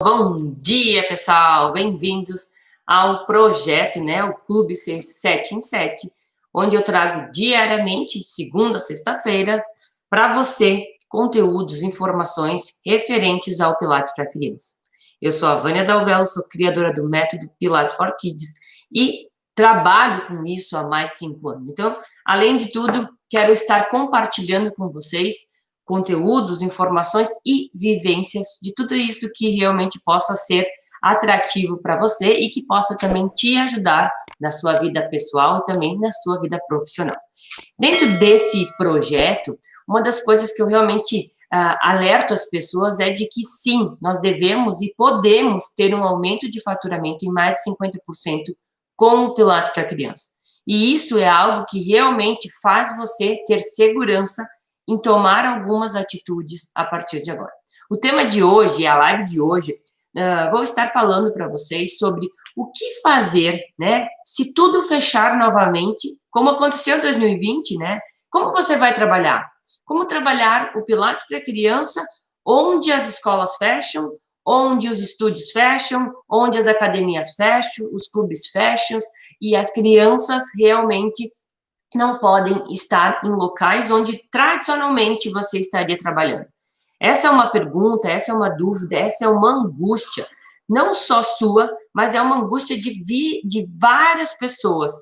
Bom dia, pessoal! Bem-vindos ao projeto, o Clube 7 em 7, onde eu trago diariamente, segunda a sexta-feira, para você, conteúdos, informações referentes ao Pilates para criança. Eu sou a Vânia Dalbello, sou criadora do método Pilates for Kids e trabalho com isso há mais de 5 anos. Então, além de tudo, quero estar compartilhando com vocês conteúdos, informações e vivências de tudo isso que realmente possa ser atrativo para você e que possa também te ajudar na sua vida pessoal e também na sua vida profissional. Dentro desse projeto, uma das coisas que eu realmente alerto as pessoas é de que sim, nós devemos e podemos ter um aumento de faturamento em mais de 50% com o Pilates para criança. E isso é algo que realmente faz você ter segurança em tomar algumas atitudes a partir de agora. O tema de hoje, a live de hoje, vou estar falando para vocês sobre o que fazer, se tudo fechar novamente, como aconteceu em 2020, como você vai trabalhar? Como trabalhar o Pilates para criança, onde as escolas fecham, onde os estúdios fecham, onde as academias fecham, os clubes fecham, e as crianças realmente não podem estar em locais onde tradicionalmente você estaria trabalhando. Essa é uma pergunta, essa é uma dúvida, essa é uma angústia, não só sua, mas é uma angústia de várias pessoas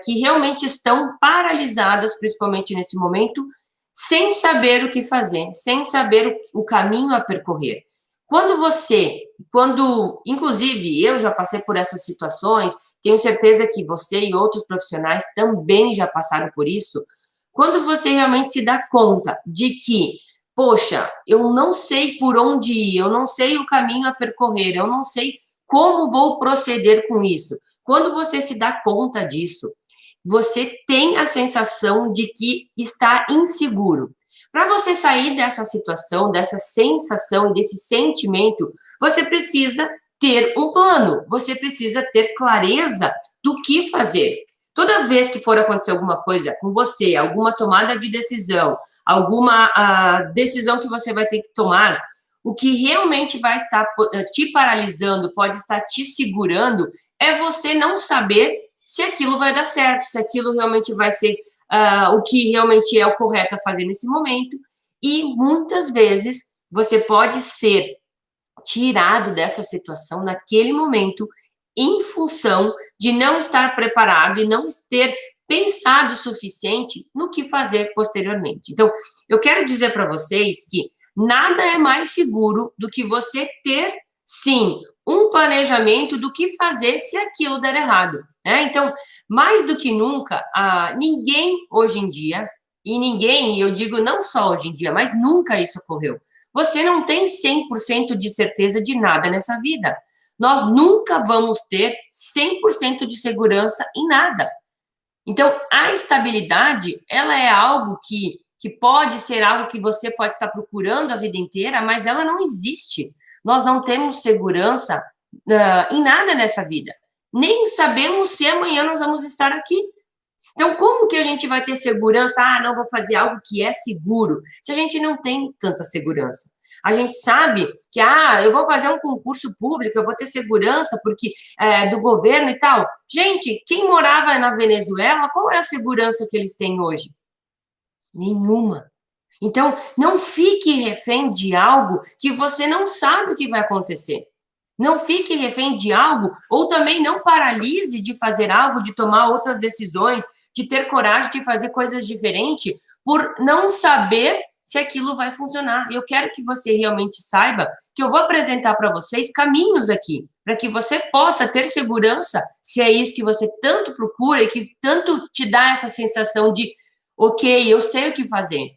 que realmente estão paralisadas, principalmente nesse momento, sem saber o que fazer, sem saber o caminho a percorrer. Inclusive, eu já passei por essas situações, tenho certeza que você e outros profissionais também já passaram por isso. Quando você realmente se dá conta de que, poxa, eu não sei por onde ir, eu não sei o caminho a percorrer, eu não sei como vou proceder com isso. Quando você se dá conta disso, você tem a sensação de que está inseguro. Para você sair dessa situação, dessa sensação, desse sentimento, você precisa ter um plano, você precisa ter clareza do que fazer. Toda vez que for acontecer alguma coisa com você, alguma tomada de decisão, alguma decisão que você vai ter que tomar, o que realmente vai estar te paralisando, pode estar te segurando, é você não saber se aquilo vai dar certo, se aquilo realmente vai ser o que realmente é o correto a fazer nesse momento. E muitas vezes você pode ser tirado dessa situação naquele momento em função de não estar preparado e não ter pensado o suficiente no que fazer posteriormente. Então, eu quero dizer para vocês que nada é mais seguro do que você ter, sim, um planejamento do que fazer se aquilo der errado. Então, mais do que nunca, ninguém hoje em dia, e eu digo não só hoje em dia, mas nunca isso ocorreu. Você não tem 100% de certeza de nada nessa vida. Nós nunca vamos ter 100% de segurança em nada. Então, a estabilidade, ela é algo que pode ser algo que você pode estar procurando a vida inteira, mas ela não existe. Nós não temos segurança em nada nessa vida. Nem sabemos se amanhã nós vamos estar aqui. Então, como que a gente vai ter segurança? Não vou fazer algo que é seguro, se a gente não tem tanta segurança. A gente sabe que, eu vou fazer um concurso público, eu vou ter segurança porque do governo e tal. Gente, quem morava na Venezuela, qual é a segurança que eles têm hoje? Nenhuma. Então, não fique refém de algo que você não sabe o que vai acontecer. Não fique refém de algo, ou também não paralise de fazer algo, de tomar outras decisões, de ter coragem de fazer coisas diferentes, por não saber se aquilo vai funcionar. Eu quero que você realmente saiba que eu vou apresentar para vocês caminhos aqui, para que você possa ter segurança, se é isso que você tanto procura e que tanto te dá essa sensação de, ok, eu sei o que fazer.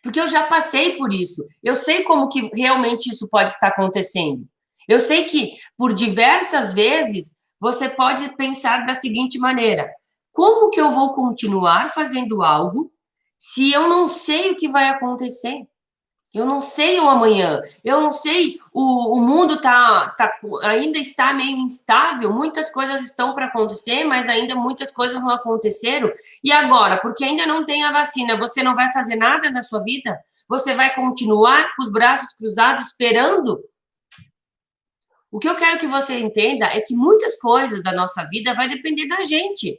Porque eu já passei por isso. Eu sei como que realmente isso pode estar acontecendo. Eu sei que, por diversas vezes, você pode pensar da seguinte maneira: como que eu vou continuar fazendo algo se eu não sei o que vai acontecer? Eu não sei o amanhã, eu não sei, o mundo ainda está meio instável, muitas coisas estão para acontecer, mas ainda muitas coisas não aconteceram. E agora, porque ainda não tem a vacina, você não vai fazer nada na sua vida? Você vai continuar com os braços cruzados esperando? O que eu quero que você entenda é que muitas coisas da nossa vida vai depender da gente.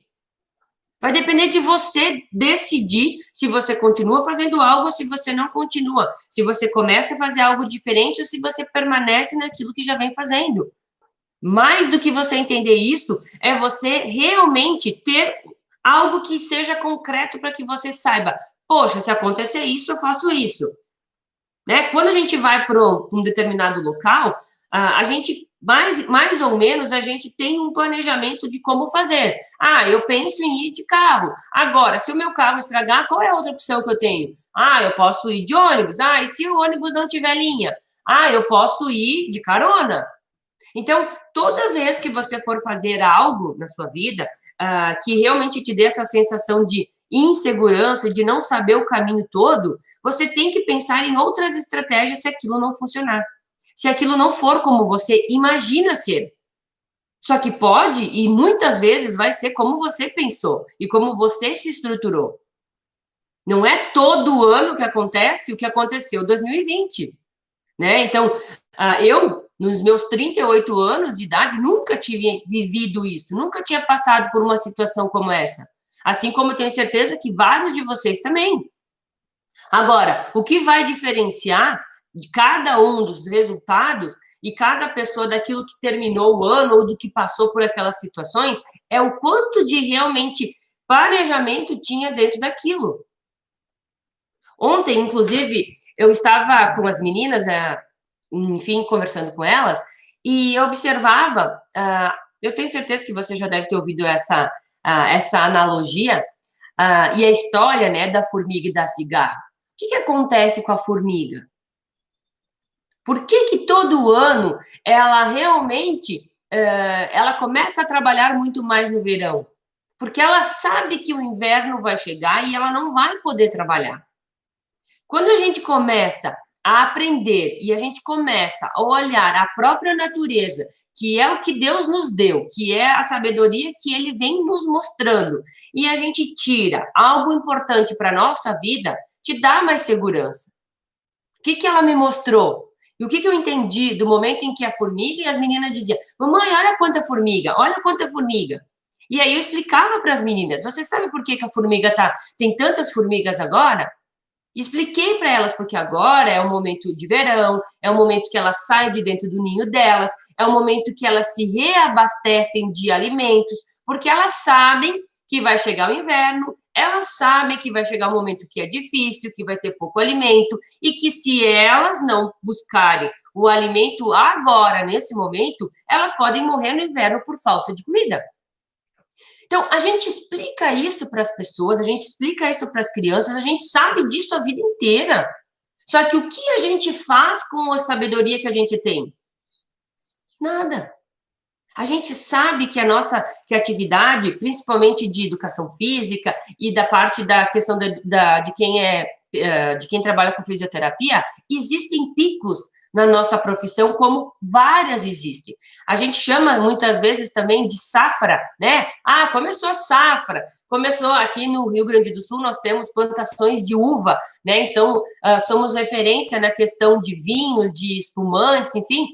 Vai depender de você decidir se você continua fazendo algo ou se você não continua. Se você começa a fazer algo diferente ou se você permanece naquilo que já vem fazendo. Mais do que você entender isso, é você realmente ter algo que seja concreto para que você saiba, poxa, se acontecer isso, eu faço isso. Né? Quando a gente vai para um determinado local, a gente, mais ou menos, a gente tem um planejamento de como fazer. Ah, eu penso em ir de carro. Agora, se o meu carro estragar, qual é a outra opção que eu tenho? Ah, eu posso ir de ônibus. Ah, e se o ônibus não tiver linha? Ah, eu posso ir de carona. Então, toda vez que você for fazer algo na sua vida, que realmente te dê essa sensação de insegurança, de não saber o caminho todo, você tem que pensar em outras estratégias se aquilo não funcionar. Se aquilo não for como você imagina ser. Só que pode, e muitas vezes vai ser como você pensou e como você se estruturou. Não é todo ano que acontece o que aconteceu em 2020. Né? Então, eu, nos meus 38 anos de idade, nunca tive vivido isso, nunca tinha passado por uma situação como essa. Assim como eu tenho certeza que vários de vocês também. Agora, o que vai diferenciar de cada um dos resultados e cada pessoa daquilo que terminou o ano ou do que passou por aquelas situações é o quanto de realmente planejamento tinha dentro daquilo. Ontem, inclusive, eu estava com as meninas, enfim, conversando com elas, e eu observava, eu tenho certeza que você já deve ter ouvido essa analogia, e a história, né, da formiga e da cigarra. O que acontece com a formiga? Por que todo ano ela realmente ela começa a trabalhar muito mais no verão? Porque ela sabe que o inverno vai chegar e ela não vai poder trabalhar. Quando a gente começa a aprender e a gente começa a olhar a própria natureza, que é o que Deus nos deu, que é a sabedoria que Ele vem nos mostrando, e a gente tira algo importante para a nossa vida, te dá mais segurança. O que ela me mostrou? E o que eu entendi do momento em que a formiga e as meninas diziam, mamãe, olha quanta formiga, olha quanta formiga. E aí eu explicava para as meninas, você sabe por que a formiga tem tantas formigas agora? Expliquei para elas, porque agora é o momento de verão, é o momento que elas saem de dentro do ninho delas, é o momento que elas se reabastecem de alimentos, porque elas sabem que vai chegar o inverno, elas sabem que vai chegar um momento que é difícil, que vai ter pouco alimento, e que se elas não buscarem o alimento agora, nesse momento, elas podem morrer no inverno por falta de comida. Então, a gente explica isso para as pessoas, a gente explica isso para as crianças, a gente sabe disso a vida inteira. Só que o que a gente faz com a sabedoria que a gente tem? Nada. A gente sabe que a nossa atividade, principalmente de educação física e da parte da questão de quem trabalha com fisioterapia, existem picos na nossa profissão, como várias existem. A gente chama muitas vezes também de safra, né? Ah, começou a safra. Começou aqui no Rio Grande do Sul, nós temos plantações de uva, né? Então, somos referência na questão de vinhos, de espumantes, enfim.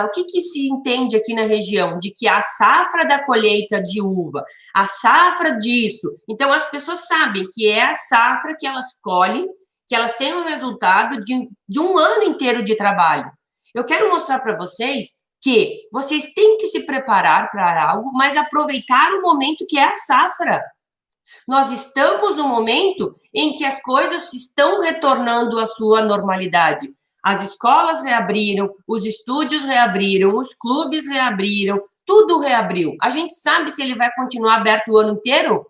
O que se entende aqui na região? De que a safra da colheita de uva, a safra disso. Então, as pessoas sabem que é a safra que elas colhem, que elas têm o resultado de um ano inteiro de trabalho. Eu quero mostrar para vocês que vocês têm que se preparar para algo, mas aproveitar o momento que é a safra. Nós estamos no momento em que as coisas estão retornando à sua normalidade. As escolas reabriram, os estúdios reabriram, os clubes reabriram, tudo reabriu. A gente sabe se ele vai continuar aberto o ano inteiro?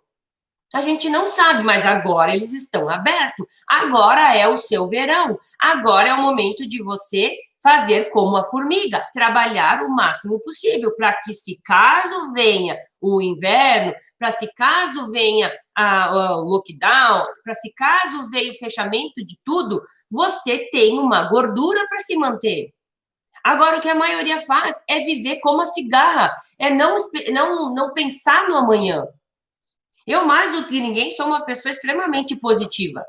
A gente não sabe, mas agora eles estão abertos. Agora é o seu verão. Agora é o momento de você fazer como a formiga, trabalhar o máximo possível para que, se caso venha o inverno, para se caso venha o lockdown, para se caso venha o fechamento de tudo, você tem uma gordura para se manter. Agora, o que a maioria faz é viver como a cigarra, é não pensar no amanhã. Eu, mais do que ninguém, sou uma pessoa extremamente positiva.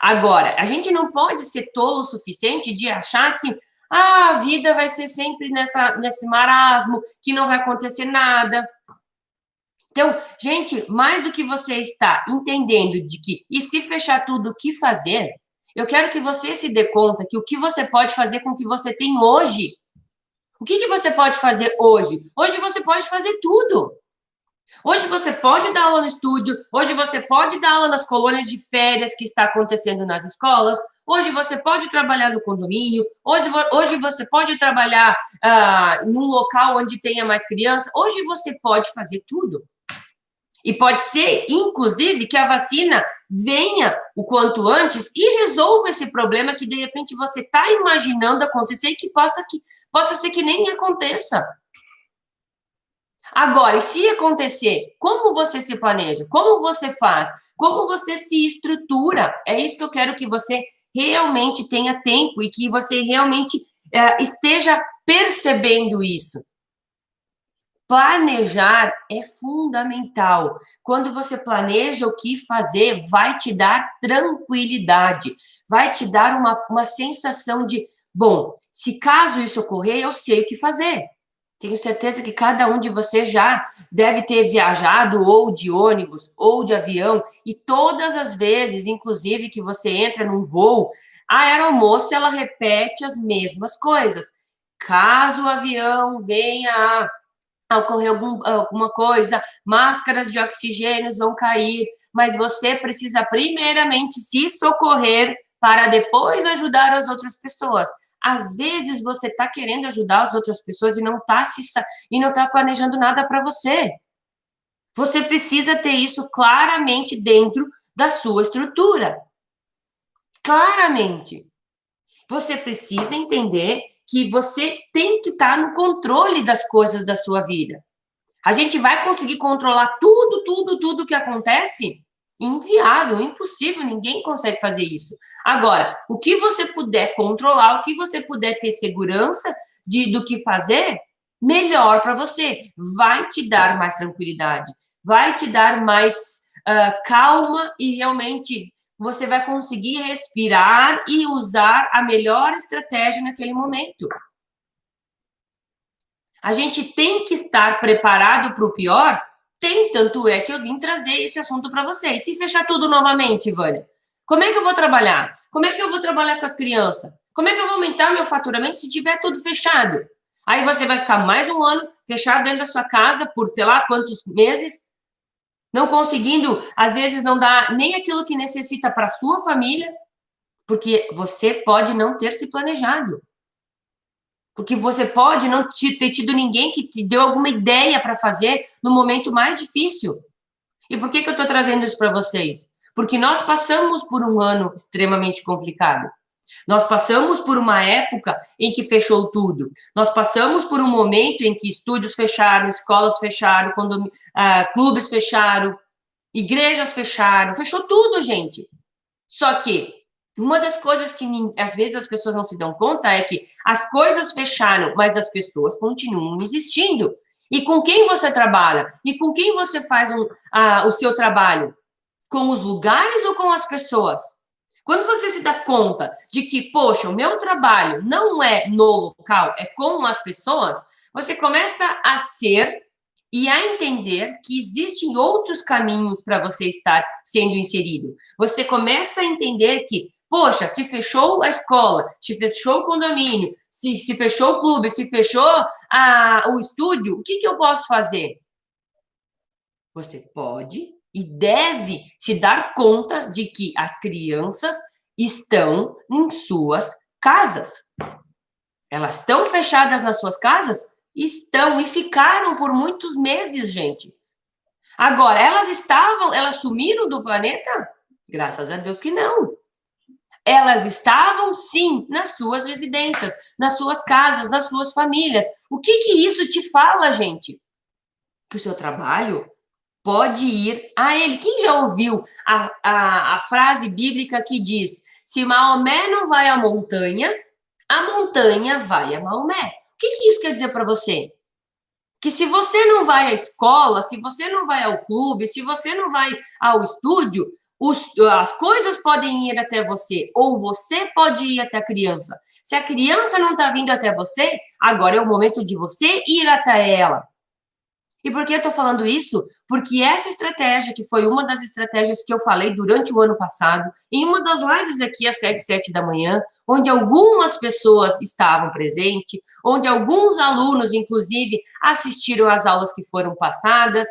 Agora, a gente não pode ser tolo o suficiente de achar que, a vida vai ser sempre nesse marasmo, que não vai acontecer nada. Então, gente, mais do que você está entendendo de que, e se fechar tudo, o que fazer, eu quero que você se dê conta que o que você pode fazer com o que você tem hoje. O que você pode fazer hoje? Hoje você pode fazer tudo. Hoje você pode dar aula no estúdio, hoje você pode dar aula nas colônias de férias que está acontecendo nas escolas, hoje você pode trabalhar no condomínio, hoje você pode trabalhar num local onde tenha mais crianças, hoje você pode fazer tudo. E pode ser, inclusive, que a vacina venha o quanto antes e resolva esse problema que, de repente, você está imaginando acontecer e que possa ser que nem aconteça. Agora, e se acontecer, como você se planeja? Como você faz? Como você se estrutura? É isso que eu quero que você realmente tenha tempo e que você realmente esteja percebendo isso. Planejar é fundamental. Quando você planeja o que fazer, vai te dar tranquilidade, vai te dar uma sensação de, bom, se caso isso ocorrer, eu sei o que fazer. Tenho certeza que cada um de vocês já deve ter viajado ou de ônibus ou de avião, e todas as vezes, inclusive, que você entra num voo, a aeromoça, ela repete as mesmas coisas. Caso o avião venha a ocorrer alguma coisa, máscaras de oxigênio vão cair, mas você precisa primeiramente se socorrer para depois ajudar as outras pessoas. Às vezes você está querendo ajudar as outras pessoas e não está planejando nada para você. Você precisa ter isso claramente dentro da sua estrutura. Claramente. Você precisa entender que você tem que estar no controle das coisas da sua vida. A gente vai conseguir controlar tudo que acontece? Inviável, impossível, ninguém consegue fazer isso. Agora, o que você puder controlar, o que você puder ter segurança do que fazer, melhor para você. Vai te dar mais tranquilidade, vai te dar mais calma e realmente você vai conseguir respirar e usar a melhor estratégia naquele momento. A gente tem que estar preparado para o pior? Tem, tanto é que eu vim trazer esse assunto para vocês. Se fechar tudo novamente, Vânia, como é que eu vou trabalhar? Como é que eu vou trabalhar com as crianças? Como é que eu vou aumentar meu faturamento se tiver tudo fechado? Aí você vai ficar mais um ano fechado dentro da sua casa por sei lá quantos meses, não conseguindo, às vezes, não dar nem aquilo que necessita para a sua família, porque você pode não ter se planejado. Porque você pode não ter tido ninguém que te deu alguma ideia para fazer no momento mais difícil. E por que eu estou trazendo isso para vocês? Porque nós passamos por um ano extremamente complicado. Nós passamos por uma época em que fechou tudo. Nós passamos por um momento em que estúdios fecharam, escolas fecharam, clubes fecharam, igrejas fecharam, fechou tudo, gente. Só que uma das coisas que às vezes as pessoas não se dão conta é que as coisas fecharam, mas as pessoas continuam existindo. E com quem você trabalha? E com quem você faz o seu trabalho? Com os lugares ou com as pessoas? Quando você se dá conta de que, poxa, o meu trabalho não é no local, é com as pessoas, você começa a ser e a entender que existem outros caminhos para você estar sendo inserido. Você começa a entender que, poxa, se fechou a escola, se fechou o condomínio, se fechou o clube, se fechou o estúdio, o que eu posso fazer? Você pode e deve se dar conta de que as crianças estão em suas casas. Elas estão fechadas nas suas casas? Estão e ficaram por muitos meses, gente. Agora, elas sumiram do planeta? Graças a Deus que não. Elas estavam, sim, nas suas residências, nas suas casas, nas suas famílias. O que isso te fala, gente? Que o seu trabalho pode ir a ele. Quem já ouviu a frase bíblica que diz: se Maomé não vai à montanha, a montanha vai a Maomé? O que isso quer dizer para você? Que se você não vai à escola, se você não vai ao clube, se você não vai ao estúdio, as coisas podem ir até você, ou você pode ir até a criança. Se a criança não está vindo até você, agora é o momento de você ir até ela. E por que eu estou falando isso? Porque essa estratégia, que foi uma das estratégias que eu falei durante o ano passado, em uma das lives aqui às 7 da manhã, onde algumas pessoas estavam presentes, onde alguns alunos, inclusive, assistiram às aulas que foram passadas,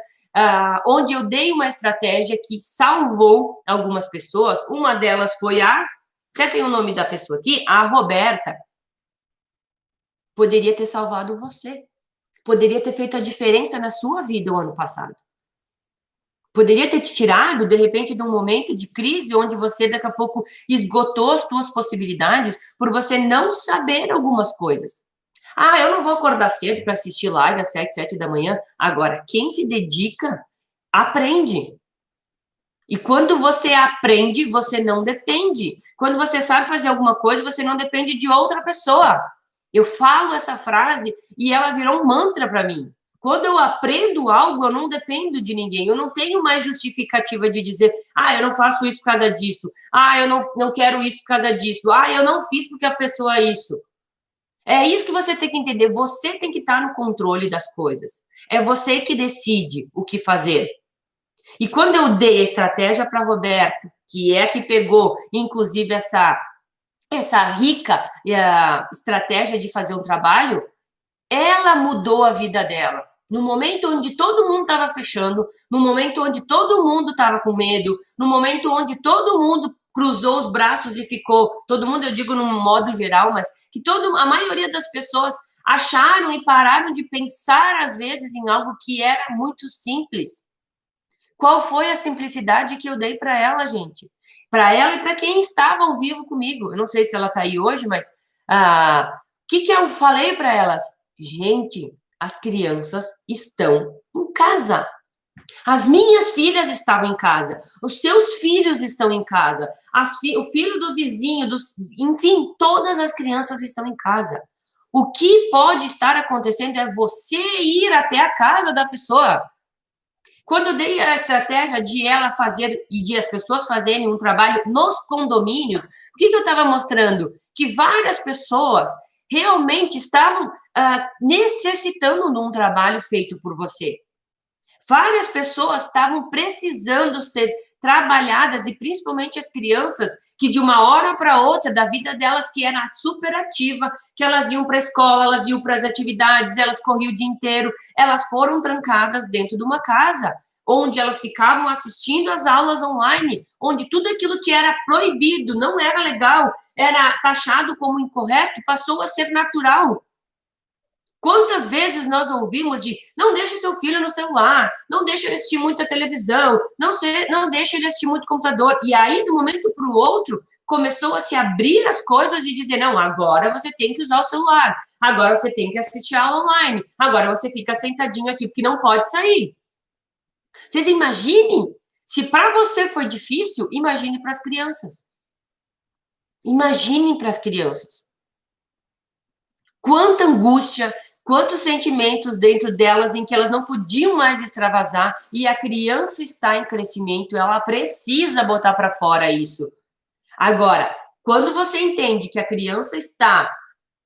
onde eu dei uma estratégia que salvou algumas pessoas. Uma delas foi até tem o nome da pessoa aqui, a Roberta. Poderia ter salvado você. Poderia ter feito a diferença na sua vida o ano passado. Poderia ter te tirado, de repente, de um momento de crise, onde você, daqui a pouco, esgotou as suas possibilidades por você não saber algumas coisas. Eu não vou acordar cedo para assistir live às 7 da manhã. Agora, quem se dedica, aprende. E quando você aprende, você não depende. Quando você sabe fazer alguma coisa, você não depende de outra pessoa. Eu falo essa frase e ela virou um mantra para mim. Quando eu aprendo algo, eu não dependo de ninguém. Eu não tenho mais justificativa de dizer, eu não faço isso por causa disso. Eu não quero isso por causa disso. Eu não fiz porque a pessoa é isso. É isso que você tem que entender. Você tem que estar no controle das coisas. É você que decide o que fazer. E quando eu dei a estratégia para a Roberta, que é a que pegou, inclusive, essa rica estratégia de fazer um trabalho, ela mudou a vida dela. No momento onde todo mundo estava fechando, no momento onde todo mundo estava com medo, no momento onde todo mundo cruzou os braços e ficou, todo mundo, eu digo num modo geral, mas que a maioria das pessoas acharam e pararam de pensar, às vezes, em algo que era muito simples. Qual foi a simplicidade que eu dei para ela, gente? Para ela e para quem estava ao vivo comigo. Eu não sei se ela está aí hoje, mas o que eu falei para elas? Gente, as crianças estão em casa. As minhas filhas estavam em casa. Os seus filhos estão em casa. O filho do vizinho, enfim, todas as crianças estão em casa. O que pode estar acontecendo é você ir até a casa da pessoa. Quando eu dei a estratégia de ela fazer e de as pessoas fazerem um trabalho nos condomínios, o que eu estava mostrando? Que várias pessoas realmente estavam necessitando de um trabalho feito por você. Várias pessoas estavam precisando ser trabalhadas, e principalmente as crianças, que de uma hora para outra da vida delas, que era super ativa, que elas iam para a escola, elas iam para as atividades, elas corriam o dia inteiro, elas foram trancadas dentro de uma casa, onde elas ficavam assistindo às aulas online, onde tudo aquilo que era proibido, não era legal, era taxado como incorreto, passou a ser natural. Quantas vezes nós ouvimos de não deixe seu filho no celular, não deixe ele assistir muita televisão, não deixe ele assistir muito computador. E aí, de um momento para o outro, começou a se abrir as coisas e dizer, não, agora você tem que usar o celular, agora você tem que assistir a aula online, agora você fica sentadinho aqui, porque não pode sair. Vocês imaginem, se para você foi difícil, imagine para as crianças. Imaginem para as crianças. Quanta angústia, quantos sentimentos dentro delas em que elas não podiam mais extravasar, e a criança está em crescimento, ela precisa botar para fora isso. Agora, quando você entende que a criança está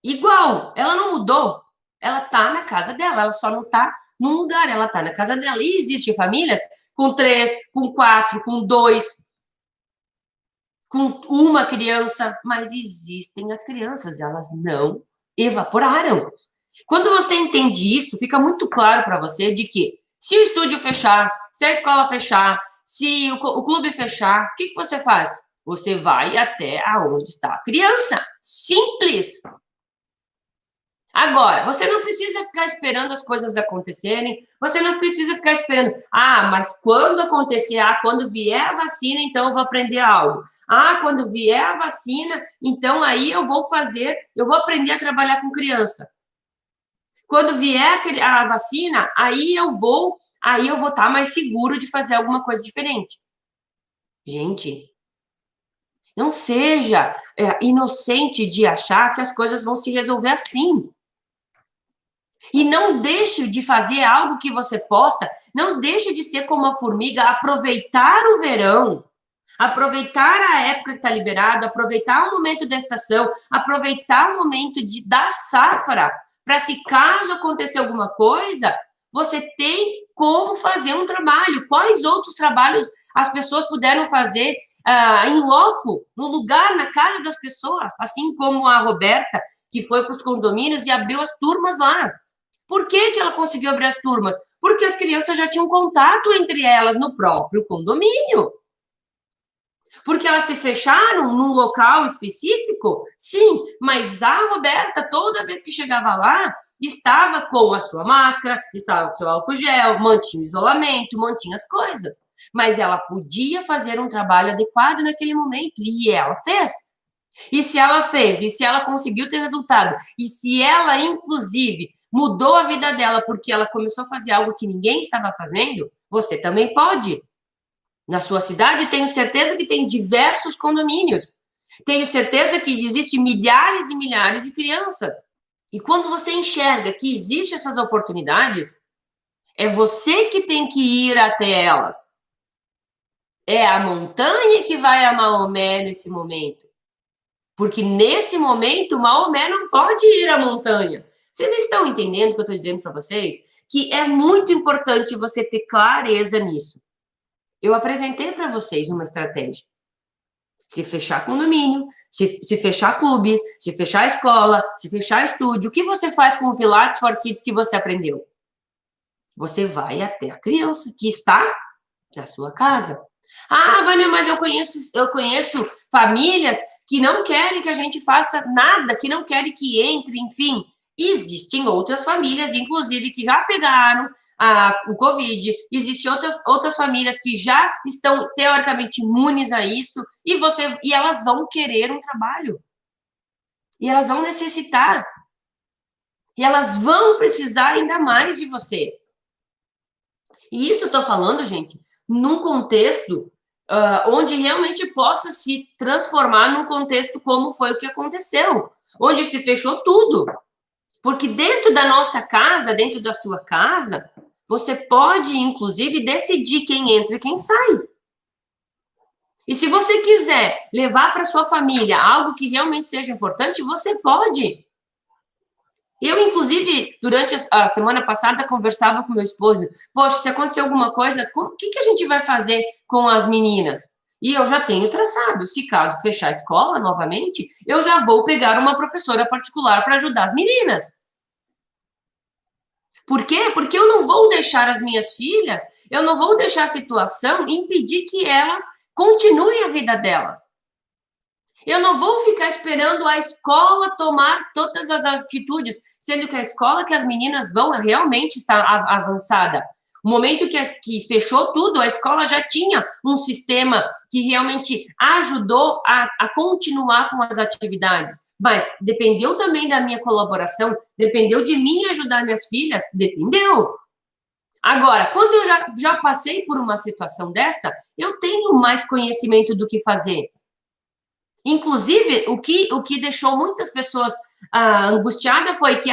igual, ela não mudou, ela está na casa dela, ela só não está num lugar, ela está na casa dela. E existem famílias com 3, com 4, com 2, com uma criança, mas existem as crianças, elas não evaporaram. Quando você entende isso, fica muito claro para você de que se o estúdio fechar, se a escola fechar, se o clube fechar, o que você faz? Você vai até aonde está a criança. Simples. Agora, você não precisa ficar esperando as coisas acontecerem, você não precisa ficar esperando, mas quando acontecer, quando vier a vacina, então eu vou aprender algo. Quando vier a vacina, então aí eu vou aprender a trabalhar com criança. Quando vier a vacina, aí eu vou estar mais seguro de fazer alguma coisa diferente. Gente, não seja inocente de achar que as coisas vão se resolver assim. E não deixe de fazer algo que você possa, não deixe de ser como a formiga, aproveitar o verão, Aproveitar a época que está liberado, aproveitar o momento da estação, aproveitar o momento da safra, para se caso acontecer alguma coisa, você tem como fazer um trabalho. Quais outros trabalhos as pessoas puderam fazer em loco, no lugar, na casa das pessoas, assim como a Roberta, que foi para os condomínios e abriu as turmas lá. Por que ela conseguiu abrir as turmas? Porque as crianças já tinham contato entre elas no próprio condomínio. Porque elas se fecharam num local específico? Sim, mas a Roberta, toda vez que chegava lá, estava com a sua máscara, estava com o seu álcool gel, mantinha o isolamento, mantinha as coisas. Mas ela podia fazer um trabalho adequado naquele momento, e ela fez. E se ela fez, e se ela conseguiu ter resultado, e se ela, inclusive, mudou a vida dela porque ela começou a fazer algo que ninguém estava fazendo, você também pode. Na sua cidade, tenho certeza que tem diversos condomínios. Tenho certeza que existem milhares e milhares de crianças. E quando você enxerga que existem essas oportunidades, é você que tem que ir até elas. É a montanha que vai a Maomé nesse momento. Porque nesse momento, Maomé não pode ir à montanha. Vocês estão entendendo o que eu estou dizendo para vocês? Que é muito importante você ter clareza nisso. Eu apresentei para vocês uma estratégia. Se fechar condomínio, se fechar clube, se fechar escola, se fechar estúdio, o que você faz com o Pilates for Kids que você aprendeu? Você vai até a criança que está na sua casa. Ah, Vânia, mas eu conheço famílias que não querem que a gente faça nada, que não querem que entre, enfim. Existem outras famílias, inclusive, que já pegaram o Covid, existem outras famílias que já estão, teoricamente, imunes a isso, e elas vão querer um trabalho. E elas vão necessitar. E elas vão precisar ainda mais de você. E isso eu estou falando, gente, num contexto onde realmente possa se transformar num contexto como foi o que aconteceu, onde se fechou tudo. Porque dentro da nossa casa, dentro da sua casa, você pode, inclusive, decidir quem entra e quem sai. E se você quiser levar para sua família algo que realmente seja importante, você pode. Eu, inclusive, durante a semana passada, conversava com meu esposo. Poxa, se acontecer alguma coisa, o que a gente vai fazer com as meninas? E eu já tenho traçado. Se caso fechar a escola novamente, eu já vou pegar uma professora particular para ajudar as meninas. Por quê? Porque eu não vou deixar as minhas filhas, eu não vou deixar a situação impedir que elas continuem a vida delas. Eu não vou ficar esperando a escola tomar todas as atitudes, sendo que a escola que as meninas vão realmente está avançada. No momento que fechou tudo, a escola já tinha um sistema que realmente ajudou a continuar com as atividades. Mas dependeu também da minha colaboração, dependeu de mim ajudar minhas filhas, dependeu. Agora, quando eu já passei por uma situação dessa, eu tenho mais conhecimento do que fazer. Inclusive, o que deixou muitas pessoas angustiadas foi que,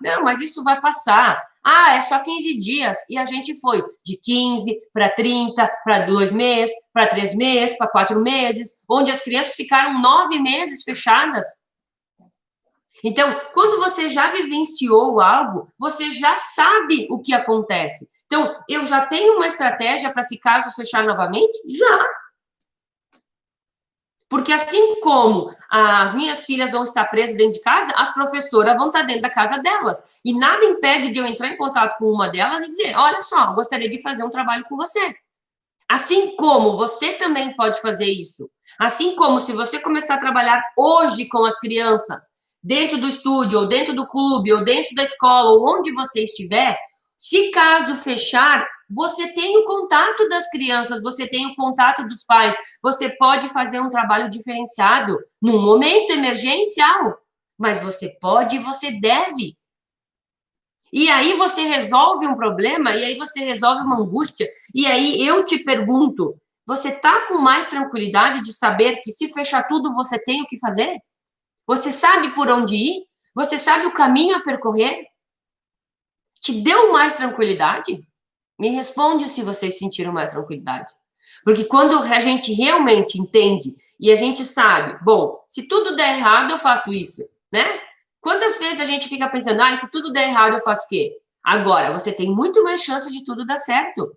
não, mas isso vai passar. É só 15 dias. E a gente foi de 15 para 30, para 2 meses, para 3 meses, para 4 meses, onde as crianças ficaram 9 meses fechadas. Então, quando você já vivenciou algo, você já sabe o que acontece. Então, eu já tenho uma estratégia para se caso fechar novamente? Já. Porque assim como as minhas filhas vão estar presas dentro de casa, as professoras vão estar dentro da casa delas. E nada impede de eu entrar em contato com uma delas e dizer, olha só, gostaria de fazer um trabalho com você. Assim como você também pode fazer isso. Assim como se você começar a trabalhar hoje com as crianças, dentro do estúdio, ou dentro do clube, ou dentro da escola, ou onde você estiver, se caso fechar, você tem o contato das crianças, você tem o contato dos pais, você pode fazer um trabalho diferenciado num momento emergencial, mas você pode e você deve. E aí você resolve um problema, e aí você resolve uma angústia, e aí eu te pergunto, você está com mais tranquilidade de saber que se fechar tudo, você tem o que fazer? Você sabe por onde ir? Você sabe o caminho a percorrer? Te deu mais tranquilidade? Me responde se vocês sentiram mais tranquilidade. Porque quando a gente realmente entende e a gente sabe, bom, se tudo der errado, eu faço isso, né? Quantas vezes a gente fica pensando, se tudo der errado, eu faço o quê? Agora, você tem muito mais chance de tudo dar certo.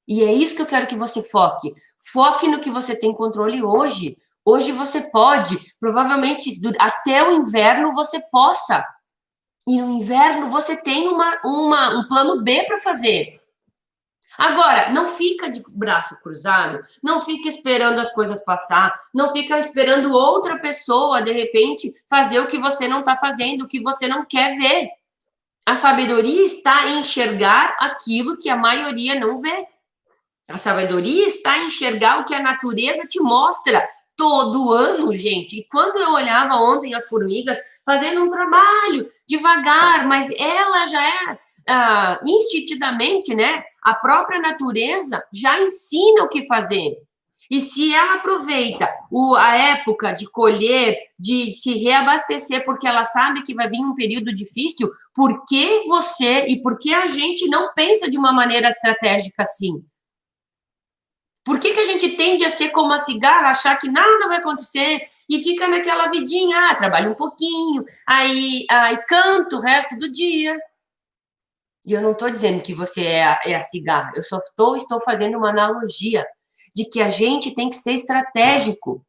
E é isso que eu quero que você foque. Foque no que você tem controle hoje. Hoje você pode, provavelmente até o inverno você possa. E no inverno você tem um plano B para fazer. Agora, não fica de braço cruzado, não fica esperando as coisas passar, não fica esperando outra pessoa, de repente, fazer o que você não está fazendo, o que você não quer ver. A sabedoria está em enxergar aquilo que a maioria não vê. A sabedoria está em enxergar o que a natureza te mostra todo ano, gente. E quando eu olhava ontem as formigas fazendo um trabalho devagar, mas ela já é instintivamente, né? A própria natureza já ensina o que fazer. E se ela aproveita a época de colher, de se reabastecer, porque ela sabe que vai vir um período difícil, por que você e por que a gente não pensa de uma maneira estratégica assim? Por que a gente tende a ser como a cigarra, achar que nada vai acontecer e fica naquela vidinha, trabalho um pouquinho, aí canto o resto do dia? E eu não estou dizendo que você é a cigarra, eu só estou fazendo uma analogia de que a gente tem que ser estratégico,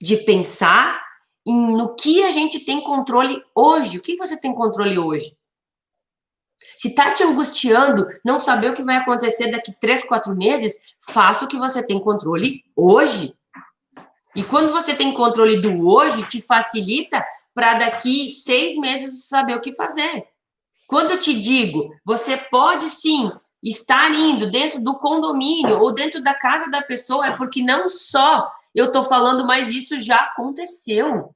de pensar no que a gente tem controle hoje. O que você tem controle hoje? Se está te angustiando não saber o que vai acontecer daqui 3, 4 meses, faça o que você tem controle hoje. E quando você tem controle do hoje, te facilita para daqui 6 meses saber o que fazer. Quando eu te digo, você pode sim estar indo dentro do condomínio ou dentro da casa da pessoa, é porque não só eu estou falando, mas isso já aconteceu.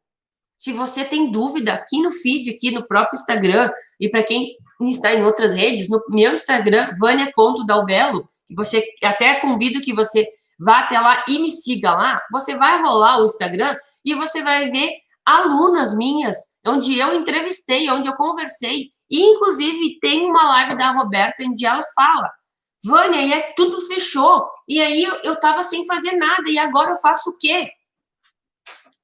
Se você tem dúvida, aqui no feed, aqui no próprio Instagram, e para quem está em outras redes, no meu Instagram, vania.dalbello, que você até convido que você vá até lá e me siga lá, você vai rolar o Instagram e você vai ver alunas minhas, onde eu entrevistei, onde eu conversei, e inclusive tem uma live da Roberta onde ela fala, Vânia, e tudo fechou, e aí eu estava sem fazer nada, e agora eu faço o quê?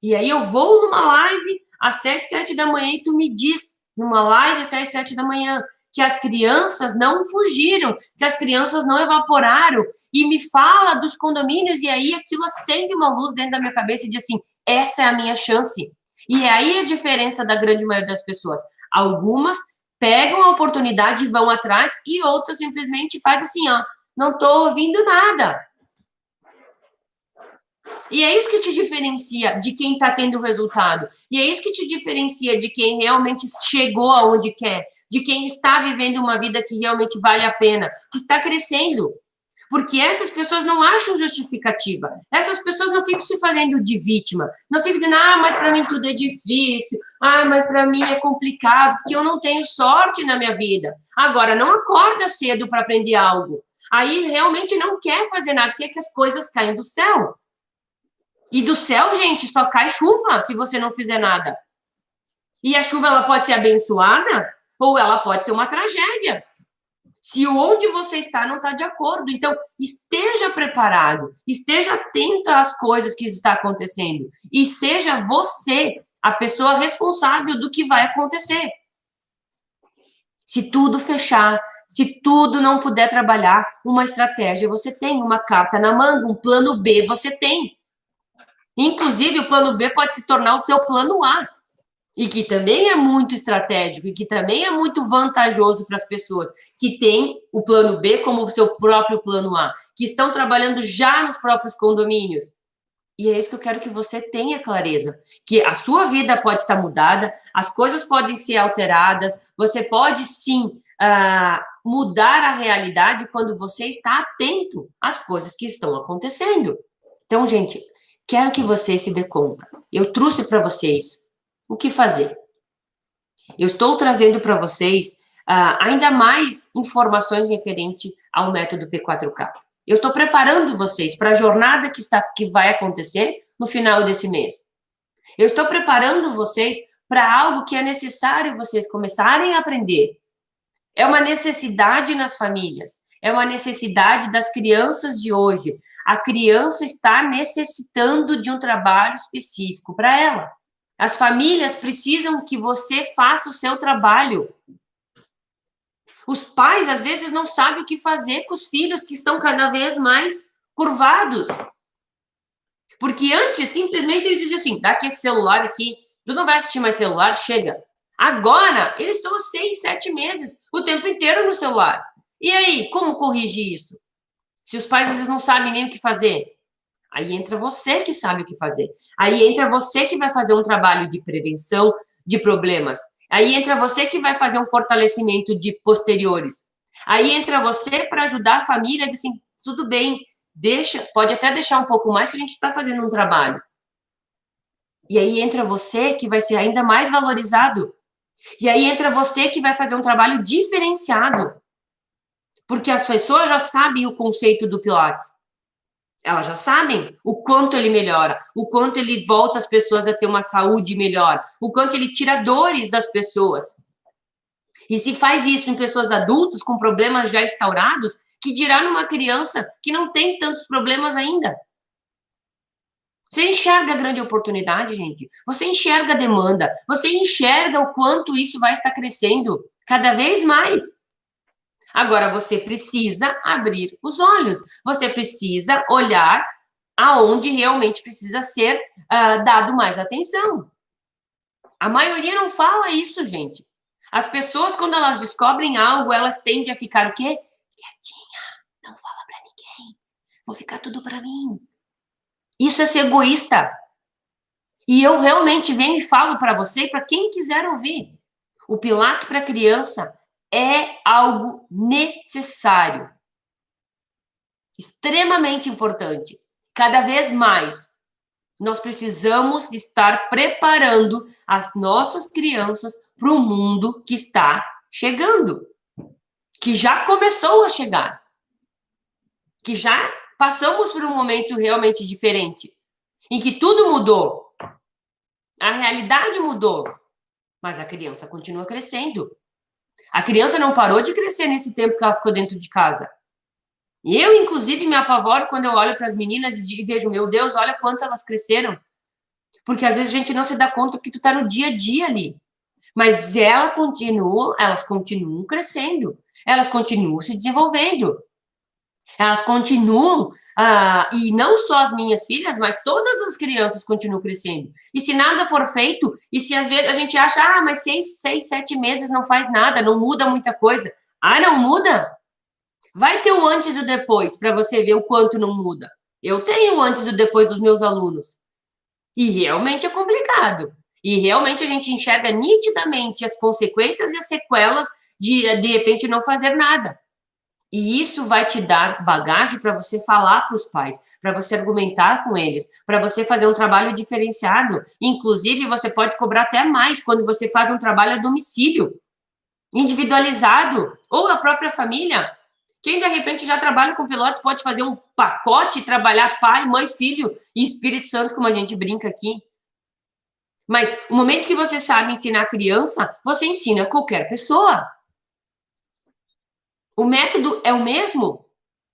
E aí eu vou numa live às 7, 7 da manhã e tu me diz, numa live às 7, 7 da manhã, que as crianças não fugiram, que as crianças não evaporaram, e me fala dos condomínios, e aí aquilo acende uma luz dentro da minha cabeça e diz assim, essa é a minha chance. E aí a diferença da grande maioria das pessoas. Algumas pegam a oportunidade e vão atrás, e outras simplesmente fazem assim, não estou ouvindo nada. E é isso que te diferencia de quem está tendo resultado. E é isso que te diferencia de quem realmente chegou aonde quer, de quem está vivendo uma vida que realmente vale a pena, que está crescendo. Porque essas pessoas não acham justificativa. Essas pessoas não ficam se fazendo de vítima. Não ficam dizendo, mas para mim tudo é difícil. Mas para mim é complicado, porque eu não tenho sorte na minha vida. Agora, não acorda cedo para aprender algo. Aí realmente não quer fazer nada, quer que as coisas caiam do céu. E do céu, gente, só cai chuva se você não fizer nada. E a chuva, ela pode ser abençoada ou ela pode ser uma tragédia. Se onde você está não está de acordo. Então, esteja preparado, esteja atento às coisas que estão acontecendo e seja você a pessoa responsável do que vai acontecer. Se tudo fechar, se tudo não puder trabalhar, uma estratégia você tem, uma carta na manga, um plano B você tem. Inclusive, o plano B pode se tornar o seu plano A, e que também é muito estratégico, e que também é muito vantajoso para as pessoas que têm o plano B como o seu próprio plano A, que estão trabalhando já nos próprios condomínios. E é isso que eu quero que você tenha clareza, que a sua vida pode estar mudada, as coisas podem ser alteradas, você pode sim mudar a realidade quando você está atento às coisas que estão acontecendo. Então, gente, quero que você se dê conta. Eu trouxe para vocês o que fazer. Eu estou trazendo para vocês ainda mais informações referente ao método P4K. Eu estou preparando vocês para a jornada que vai acontecer no final desse mês. Eu estou preparando vocês para algo que é necessário vocês começarem a aprender. É uma necessidade nas famílias. é uma necessidade das crianças de hoje. A criança está necessitando de um trabalho específico para ela. As famílias precisam que você faça o seu trabalho. Os pais, às vezes, não sabem o que fazer com os filhos que estão cada vez mais curvados. Porque antes, simplesmente, eles diziam assim, dá aqui esse celular aqui, tu não vai assistir mais celular, chega. Agora, eles estão há 6, 7 meses, o tempo inteiro no celular. E aí, como corrigir isso? Se os pais, às vezes, não sabem nem o que fazer. Aí entra você que sabe o que fazer. Aí entra você que vai fazer um trabalho de prevenção de problemas. Aí entra você que vai fazer um fortalecimento de posteriores. Aí entra você para ajudar a família, diz assim, tudo bem, deixa, pode até deixar um pouco mais que a gente está fazendo um trabalho. E aí entra você que vai ser ainda mais valorizado. E aí entra você que vai fazer um trabalho diferenciado. Porque as pessoas já sabem o conceito do Pilates. Elas já sabem o quanto ele melhora, o quanto ele volta as pessoas a ter uma saúde melhor, o quanto ele tira dores das pessoas. E se faz isso em pessoas adultas com problemas já instaurados, que dirá numa criança que não tem tantos problemas ainda? Você enxerga a grande oportunidade, gente? Você enxerga a demanda? Você enxerga o quanto isso vai estar crescendo cada vez mais? Agora, você precisa abrir os olhos. Você precisa olhar aonde realmente precisa ser dado mais atenção. A maioria não fala isso, gente. As pessoas, quando elas descobrem algo, elas tendem a ficar o quê? Quietinha, não fala pra ninguém. Vou ficar tudo pra mim. Isso é ser egoísta. E eu realmente venho e falo para você e para quem quiser ouvir. O Pilates para criança é algo necessário. Extremamente importante. Cada vez mais, nós precisamos estar preparando as nossas crianças para o mundo que está chegando. Que já começou a chegar. Que já passamos por um momento realmente diferente. Em que tudo mudou. A realidade mudou. Mas a criança continua crescendo. A criança não parou de crescer nesse tempo que ela ficou dentro de casa. Eu, inclusive, me apavoro quando eu olho para as meninas e vejo, meu Deus, olha quanto elas cresceram. Porque às vezes a gente não se dá conta porque tu tá no dia a dia ali. Mas elas continuam crescendo. Elas continuam se desenvolvendo. Elas continuam, e não só as minhas filhas, mas todas as crianças continuam crescendo. E se nada for feito, e se às vezes a gente acha, mas 6, 7 meses não faz nada, não muda muita coisa. Não muda? Vai ter o antes e o depois, para você ver o quanto não muda. Eu tenho o antes e o depois dos meus alunos. E realmente é complicado. E realmente a gente enxerga nitidamente as consequências e as sequelas de repente, não fazer nada. E isso vai te dar bagagem para você falar para os pais, para você argumentar com eles, para você fazer um trabalho diferenciado. Inclusive, você pode cobrar até mais quando você faz um trabalho a domicílio, individualizado, ou a própria família. Quem, de repente, já trabalha com Pilates pode fazer um pacote e trabalhar pai, mãe, filho e Espírito Santo, como a gente brinca aqui. Mas o momento que você sabe ensinar a criança, você ensina qualquer pessoa. O método é o mesmo.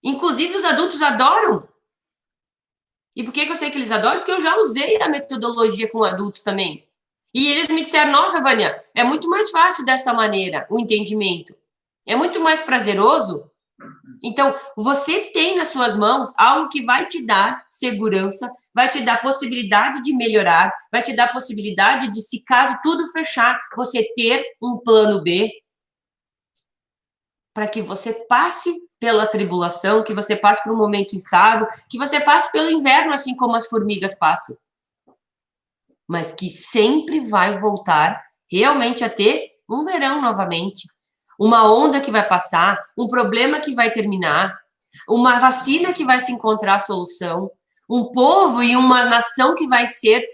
Inclusive, os adultos adoram. E por que eu sei que eles adoram? Porque eu já usei a metodologia com adultos também. E eles me disseram, nossa, Vânia, é muito mais fácil dessa maneira, o entendimento. É muito mais prazeroso. Então, você tem nas suas mãos algo que vai te dar segurança, vai te dar possibilidade de melhorar, vai te dar possibilidade de, se caso tudo fechar, você ter um plano B, para que você passe pela tribulação, que você passe por um momento instável, que você passe pelo inverno, assim como as formigas passam. Mas que sempre vai voltar realmente a ter um verão novamente, uma onda que vai passar, um problema que vai terminar, uma vacina que vai se encontrar a solução, um povo e uma nação que vai ser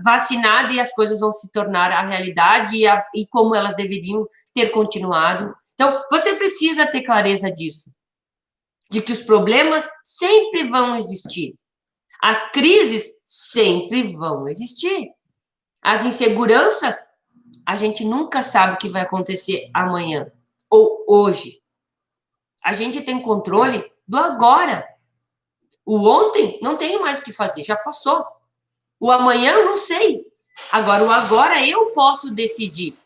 vacinada e as coisas vão se tornar a realidade e como elas deveriam ter continuado. Então, você precisa ter clareza disso, de que os problemas sempre vão existir. As crises sempre vão existir. As inseguranças, a gente nunca sabe o que vai acontecer amanhã ou hoje. A gente tem controle do agora. O ontem não tenho mais o que fazer, já passou. O amanhã eu não sei. Agora, o agora eu posso decidir.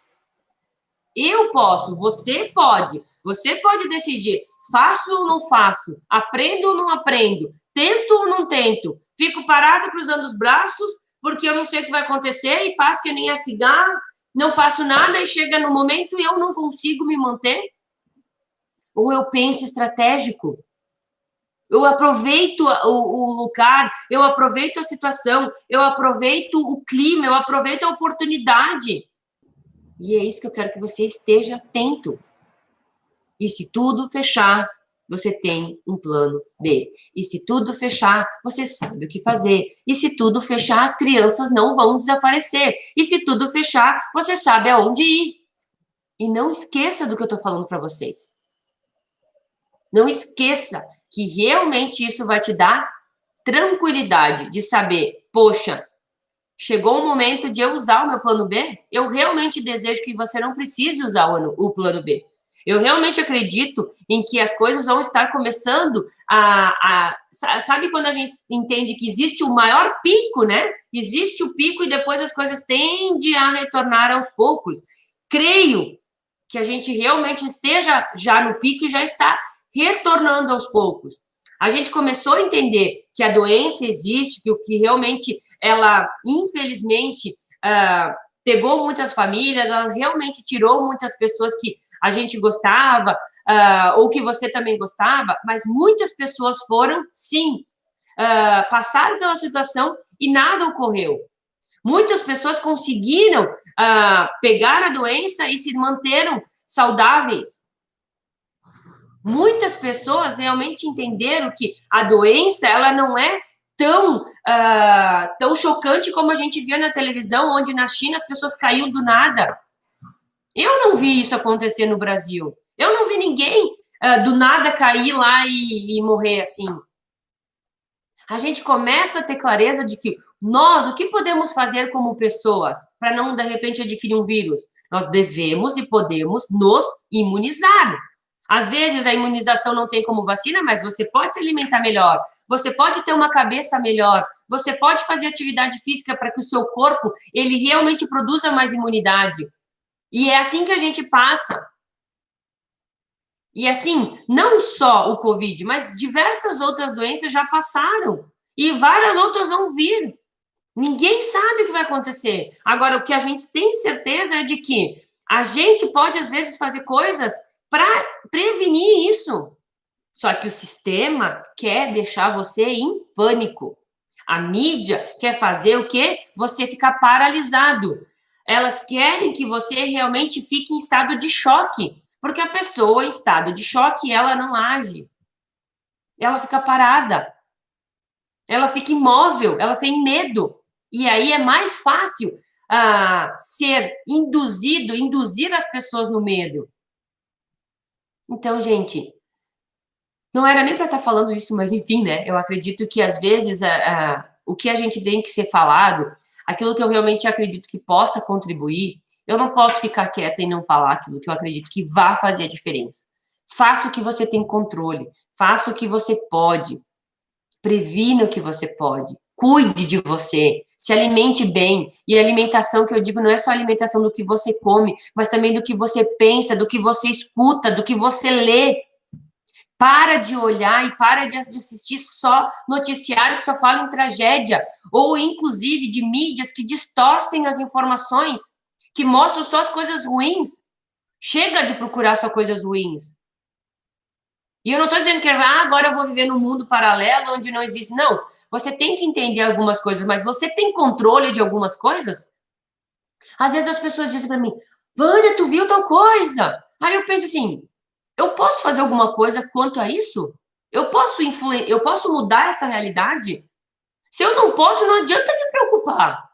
Eu posso, você pode. Você pode decidir. Faço ou não faço? Aprendo ou não aprendo? Tento ou não tento? Fico parado cruzando os braços porque eu não sei o que vai acontecer e faço que nem a cigarra, não faço nada e chega no momento e eu não consigo me manter? Ou eu penso estratégico? Eu aproveito o lugar, eu aproveito a situação, eu aproveito o clima, eu aproveito a oportunidade. E é isso que eu quero que você esteja atento. E se tudo fechar, você tem um plano B. E se tudo fechar, você sabe o que fazer. E se tudo fechar, as crianças não vão desaparecer. E se tudo fechar, você sabe aonde ir. E não esqueça do que eu estou falando para vocês. Não esqueça que realmente isso vai te dar tranquilidade de saber, poxa, chegou o momento de eu usar o meu plano B. Eu realmente desejo que você não precise usar o plano B. Eu realmente acredito em que as coisas vão estar começando Sabe quando a gente entende que existe o maior pico, né? Existe o pico e depois as coisas tendem a retornar aos poucos. Creio que a gente realmente esteja já no pico e já está retornando aos poucos. A gente começou a entender que a doença existe, que o que realmente ela, infelizmente, pegou muitas famílias, ela realmente tirou muitas pessoas que a gente gostava, ou que você também gostava, mas muitas pessoas foram, sim, passaram pela situação e nada ocorreu. Muitas pessoas conseguiram pegar a doença e se manteram saudáveis. Muitas pessoas realmente entenderam que a doença ela não é tão chocante como a gente via na televisão, onde na China as pessoas caíam do nada. Eu não vi isso acontecer no Brasil. Eu não vi ninguém do nada cair lá e morrer assim. A gente começa a ter clareza de que nós, o que podemos fazer como pessoas para não, de repente, adquirir um vírus? Nós devemos e podemos nos imunizar. Às vezes a imunização não tem como vacina, mas você pode se alimentar melhor, você pode ter uma cabeça melhor, você pode fazer atividade física para que o seu corpo ele realmente produza mais imunidade. E é assim que a gente passa. E assim, não só o Covid, mas diversas outras doenças já passaram. E várias outras vão vir. Ninguém sabe o que vai acontecer. Agora, o que a gente tem certeza é de que a gente pode, às vezes, fazer coisas para prevenir isso. Só que o sistema quer deixar você em pânico. A mídia quer fazer o quê? Você ficar paralisado. Elas querem que você realmente fique em estado de choque. Porque a pessoa em estado de choque, ela não age. Ela fica parada. Ela fica imóvel, ela tem medo. E aí é mais fácil induzir as pessoas no medo. Então, gente, não era nem para estar falando isso, mas enfim, né? Eu acredito que às vezes o que a gente tem que ser falado, aquilo que eu realmente acredito que possa contribuir, eu não posso ficar quieta e não falar aquilo que eu acredito que vá fazer a diferença. Faça o que você tem controle, faça o que você pode, previna o que você pode, cuide de você, se alimente bem. E a alimentação que eu digo não é só a alimentação do que você come, mas também do que você pensa, do que você escuta, do que você lê. Para de olhar e para de assistir só noticiário que só fala em tragédia, ou inclusive de mídias que distorcem as informações, que mostram só as coisas ruins. Chega de procurar só coisas ruins. E eu não estou dizendo que agora eu vou viver num mundo paralelo onde não existe. Não, você tem que entender algumas coisas, mas você tem controle de algumas coisas? Às vezes as pessoas dizem para mim, Vânia, tu viu tal coisa? Aí eu penso assim, eu posso fazer alguma coisa quanto a isso? Eu posso mudar essa realidade? Se eu não posso, não adianta me preocupar.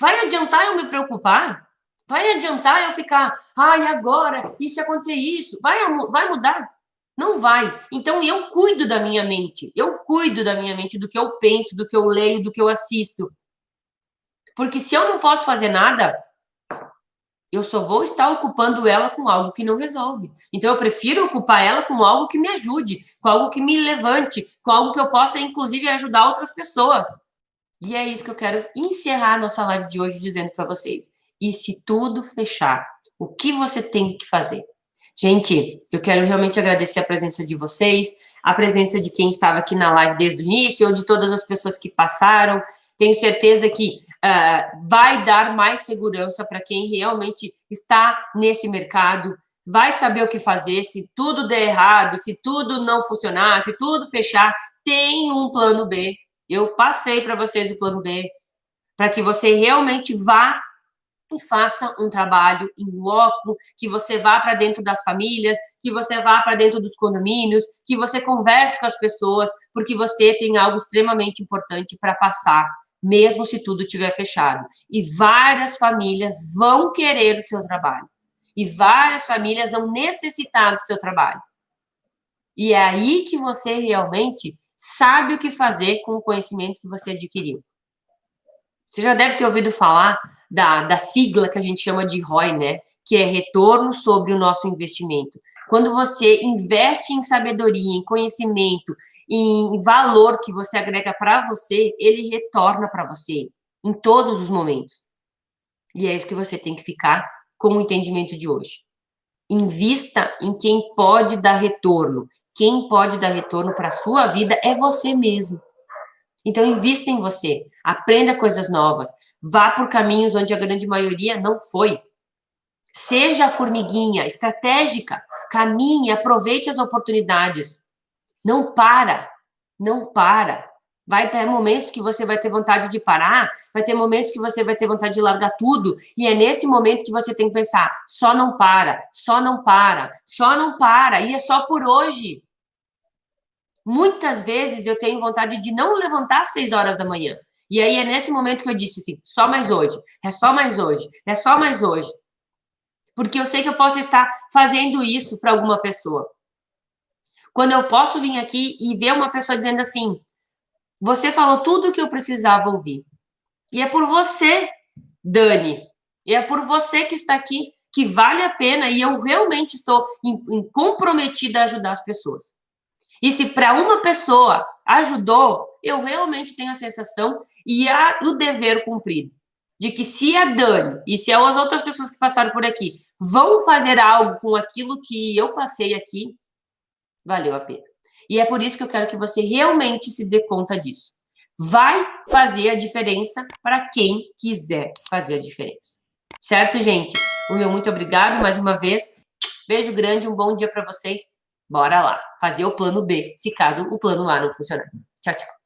Vai adiantar eu me preocupar? Vai adiantar eu ficar, e agora? E se acontecer isso? Vai mudar? Não vai. Então eu cuido da minha mente. Eu cuido da minha mente, do que eu penso, do que eu leio, do que eu assisto. Porque se eu não posso fazer nada, eu só vou estar ocupando ela com algo que não resolve. Então, eu prefiro ocupar ela com algo que me ajude, com algo que me levante, com algo que eu possa, inclusive, ajudar outras pessoas. E é isso que eu quero encerrar a nossa live de hoje dizendo para vocês. E se tudo fechar, o que você tem que fazer? Gente, eu quero realmente agradecer a presença de vocês, a presença de quem estava aqui na live desde o início, ou de todas as pessoas que passaram. Tenho certeza que vai dar mais segurança para quem realmente está nesse mercado, vai saber o que fazer, se tudo der errado, se tudo não funcionar, se tudo fechar, tem um plano B. Eu passei para vocês o plano B, para que você realmente vá e faça um trabalho em loco, que você vá para dentro das famílias, que você vá para dentro dos condomínios, que você converse com as pessoas, porque você tem algo extremamente importante para passar, mesmo se tudo estiver fechado. E várias famílias vão querer o seu trabalho. E várias famílias vão necessitar do seu trabalho. E é aí que você realmente sabe o que fazer com o conhecimento que você adquiriu. Você já deve ter ouvido falar da sigla que a gente chama de ROI, né? Que é retorno sobre o nosso investimento. Quando você investe em sabedoria, em conhecimento, em valor que você agrega para você, ele retorna para você em todos os momentos. E é isso que você tem que ficar com o entendimento de hoje. Invista em quem pode dar retorno. Quem pode dar retorno para a sua vida é você mesmo. Então, invista em você, aprenda coisas novas, vá por caminhos onde a grande maioria não foi. Seja a formiguinha estratégica, caminhe, aproveite as oportunidades. Não para, não para. Vai ter momentos que você vai ter vontade de parar, vai ter momentos que você vai ter vontade de largar tudo, e é nesse momento que você tem que pensar, só não para, só não para, só não para, e é só por hoje. Muitas vezes eu tenho vontade de não levantar às 6 horas da manhã. E aí é nesse momento que eu disse assim, só mais hoje, é só mais hoje, é só mais hoje. Porque eu sei que eu posso estar fazendo isso para alguma pessoa. Quando eu posso vir aqui e ver uma pessoa dizendo assim, você falou tudo o que eu precisava ouvir. E é por você, Dani, e é por você que está aqui, que vale a pena e eu realmente estou comprometida a ajudar as pessoas. E se para uma pessoa ajudou, eu realmente tenho a sensação e o dever cumprido. De que se a Dani e se as outras pessoas que passaram por aqui vão fazer algo com aquilo que eu passei aqui, valeu a pena. E é por isso que eu quero que você realmente se dê conta disso. Vai fazer a diferença para quem quiser fazer a diferença. Certo, gente? O meu muito obrigado mais uma vez. Beijo grande, um bom dia para vocês. Bora lá, fazer o plano B, se caso o plano A não funcionar. Tchau, tchau.